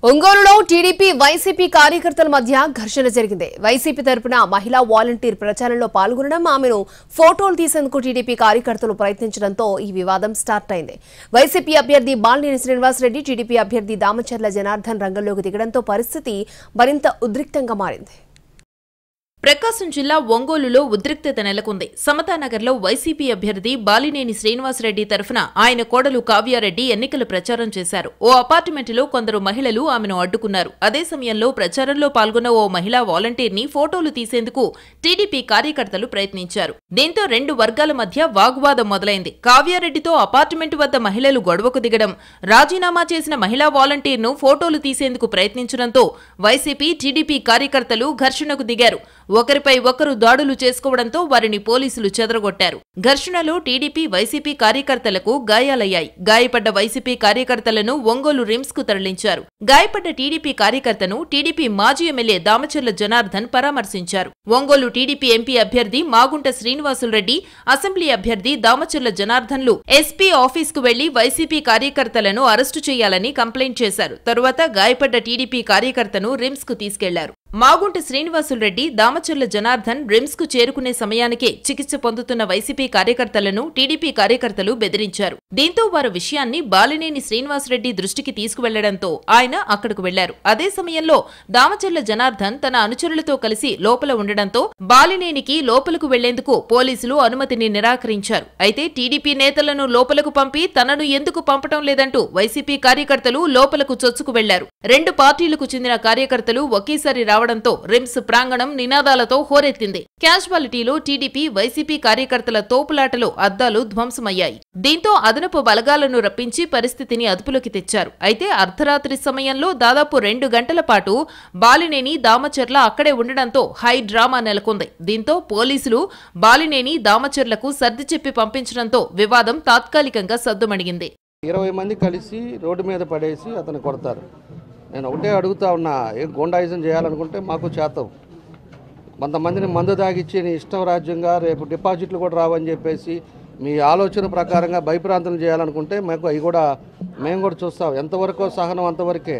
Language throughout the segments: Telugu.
ఒంగోలులో టీడీపీ వైసీపీ కార్యకర్తల మధ్య ఘర్షణ జరిగింది. వైసీపీ తరపున మహిళా వాలంటీర్ ప్రచారంలో పాల్గొనడం, ఆమెను ఫోటోలు తీసేందుకు టీడీపీ కార్యకర్తలు ప్రయత్నించడంతో ఈ వివాదం స్టార్ట్ అయింది. వైసీపీ అభ్యర్థి బాలినేని శ్రీనివాసరెడ్డి, టీడీపీ అభ్యర్థి దామచర్ల జనార్దన్ రంగంలోకి దిగడంతో పరిస్థితి మరింత ఉద్రిక్తంగా మారింది. ప్రకాశం జిల్లా ఒంగోలులో ఉద్రిక్తత నెలకొంది. సమతానగర్లో వైసీపీ అభ్యర్థి బాలినేని శ్రీనివాసరెడ్డి తరఫున ఆయన కోడలు కావ్యారెడ్డి ఎన్నికల ప్రచారం చేశారు. ఓ అపార్ట్మెంటులో కొందరు మహిళలు ఆమెను అడ్డుకున్నారు. అదే సమయంలో ప్రచారంలో పాల్గొన్న ఓ మహిళా వాలంటీర్ని ఫోటోలు తీసేందుకు టీడీపీ కార్యకర్తలు ప్రయత్నించారు. దీంతో రెండు వర్గాల మధ్య వాగ్వాదం మొదలైంది. కావ్యారెడ్డితో అపార్ట్మెంటు వద్ద మహిళలు గొడవకు దిగడం, రాజీనామా చేసిన మహిళా వాలంటీర్ను ఫోటోలు తీసేందుకు ప్రయత్నించడంతో వైసీపీ, టీడీపీ కార్యకర్తలు ఘర్షణకు దిగారు. ఒకరిపై ఒకరు దాడులు చేసుకోవడంతో వారిని పోలీసులు చెదరగొట్టారు. ఘర్షణలో టీడీపీ, వైసీపీ కార్యకర్తలకు గాయాలయ్యాయి. గాయపడ్డ వైసీపీ కార్యకర్తలను ఒంగోలు రిమ్స్ కు తరలించారు. గాయపడ్డ టీడీపీ కార్యకర్తను టీడీపీ మాజీ ఎమ్మెల్యే దామచర్ల జనార్దన్ పరామర్శించారు. ఒంగోలు టీడీపీ ఎంపీ అభ్యర్థి మాగుంట శ్రీనివాసులరెడ్డి, అసెంబ్లీ అభ్యర్థి దామచర్ల జనార్దన్లు ఎస్పీ ఆఫీస్కు వెళ్లి వైసీపీ కార్యకర్తలను అరెస్టు చేయాలని కంప్లైంట్ చేశారు. తరువాత గాయపడ్డ టీడీపీ కార్యకర్తను రిమ్స్ కు తీసుకెళ్లారు. మాగుంట శ్రీనివాసులరెడ్డి, దామచర్ల జనార్దన్ రిమ్స్ కు చేరుకునే సమయానికే చికిత్స పొందుతున్న వైసీపీ కార్యకర్తలను టీడీపీ కార్యకర్తలు బెదిరించారు. దీంతో వారు విషయాన్ని బాలినేని శ్రీనివాసరెడ్డి దృష్టికి తీసుకువెళ్లడంతో ఆయన అక్కడకు వెళ్లారు. అదే సమయంలో దామచర్ల జనార్దన్ తన అనుచరులతో కలిసి లోపల ఉండడంతో బాలినేనికి లోపలకు వెళ్లేందుకు పోలీసులు అనుమతిని నిరాకరించారు. అయితే టీడీపీ నేతలను లోపలకు పంపి తనను ఎందుకు పంపటం లేదంటూ వైసీపీ కార్యకర్తలు లోపలకు చొచ్చుకు వెళ్లారు. రెండు పార్టీలకు చెందిన కార్యకర్తలు ఒకేసారి రావడంతో రిమ్స్ ప్రాంగణం నినాదాలతో హోరెత్తింది. క్యాజువాలిటీలో టీడీపీ, వైసీపీ కార్యకర్తల తోపులాటలో అద్దాలు ధ్వంసమయ్యాయి. దీంతో అదనపు బలగాలను రప్పించి పరిస్థితిని అదుపులోకి తెచ్చారు. అయితే అర్ధరాత్రి సమయంలో దాదాపు 2 గంటల పాటు బాలినేని, దామచర్ల అక్కడే ఉండడంతో హై డ్రామా నెలకొంది. దీంతో పోలీసులు బాలినేని, దామచర్లకు సర్ది చెప్పి పంపించడంతో వివాదం తాత్కాలికంగా సద్దుమణిగింది. 20 మంది కలిసి రోడ్డు మీద పడేసి అతను కొడతారు. నేను ఒకటే అడుగుతా ఉన్నా, ఏం గోండాయిజం చేయాలనుకుంటే మాకు చేతాం. కొంతమందిని మందు తాగిచ్చి నీ ఇష్టం రాజ్యంగా రేపు డిపాజిట్లు కూడా రావని చెప్పేసి మీ ఆలోచన ప్రకారంగా భయప్రాంతం చేయాలనుకుంటే మాకు అవి కూడా మేము కూడా చూస్తాం. ఎంతవరకు సహనం అంతవరకే.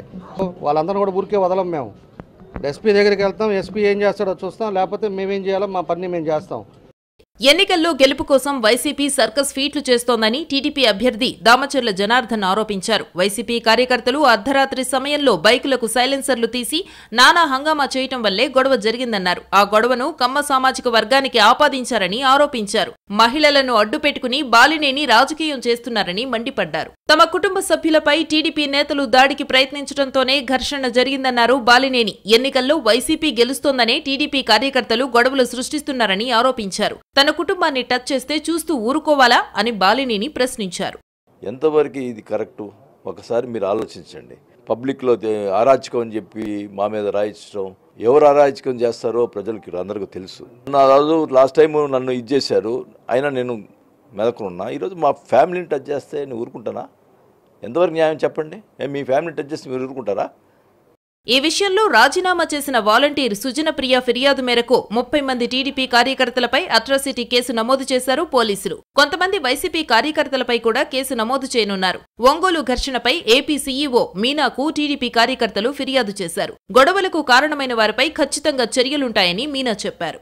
వాళ్ళందరూ కూడా ఊరికే వదలం. మేము ఎస్పీ దగ్గరికి వెళ్తాం, ఎస్పీ ఏం చేస్తాడో చూస్తాం, లేకపోతే మేమేం చేయాలో మా పని మేము చేస్తాం. ఎన్నికల్లో గెలుపు కోసం వైసీపీ సర్కస్ ఫీట్లు చేస్తోందని టీడీపీ అభ్యర్థి దామచర్ల జనార్దన్ ఆరోపించారు. వైసీపీ కార్యకర్తలు అర్ధరాత్రి సమయంలో బైకులకు సైలెన్సర్లు తీసి నానా హంగామా చేయటం వల్లే గొడవ జరిగిందన్నారు. ఆ గొడవను కమ్మ సామాజిక వర్గానికి ఆపాదించారని ఆరోపించారు. మహిళలను అడ్డుపెట్టుకుని బాలినేని రాజకీయం చేస్తున్నారని మండిపడ్డారు. తమ కుటుంబ సభ్యులపై టీడీపీ నేతలు దాడికి ప్రయత్నించడంతోనే ఘర్షణ జరిగిందన్నారు బాలినేని. ఎన్నికల్లో వైసీపీ గెలుస్తోందనే టీడీపీ కార్యకర్తలు గొడవలు సృష్టిస్తున్నారని ఆరోపించారు. తన కుటుంబాన్ని టచ్ చేస్తే చూస్తూ ఊరుకోవాలా అని బాలినేని ప్రశ్నించారు. ఎంతవరకు ఇది కరెక్టు ఒకసారి మీరు ఆలోచించండి. పబ్లిక్లో అరాచకం అని చెప్పి మా మీద రాయించడం, ఎవరు అరాచకం చేస్తారో ప్రజలకి అందరికీ తెలుసు. నా రోజు లాస్ట్ టైం నన్ను ఇది చేశారు, అయినా నేను మెదకున్నా. ఈరోజు మా ఫ్యామిలీని టచ్ చేస్తే నేను ఊరుకుంటానా? ఎంతవరకు న్యాయం చెప్పండి. మీ ఫ్యామిలీని టచ్ చేస్తే మీరు ఊరుకుంటారా? ఈ విషయంలో రాజీనామా చేసిన వాలంటీర్ సుజనప్రియ ఫిర్యాదు మేరకు 30 మంది టీడీపీ కార్యకర్తలపై అట్రాసిటీ కేసు నమోదు చేశారు పోలీసులు. కొంతమంది వైసీపీ కార్యకర్తలపై కూడా కేసు నమోదు చేయనున్నారు. ఒంగోలు ఘర్షణపై ఏపీ సీఈఓ మీనాకు టీడీపీ కార్యకర్తలు ఫిర్యాదు చేశారు. గొడవలకు కారణమైన వారిపై ఖచ్చితంగా చర్యలుంటాయని మీనా చెప్పారు.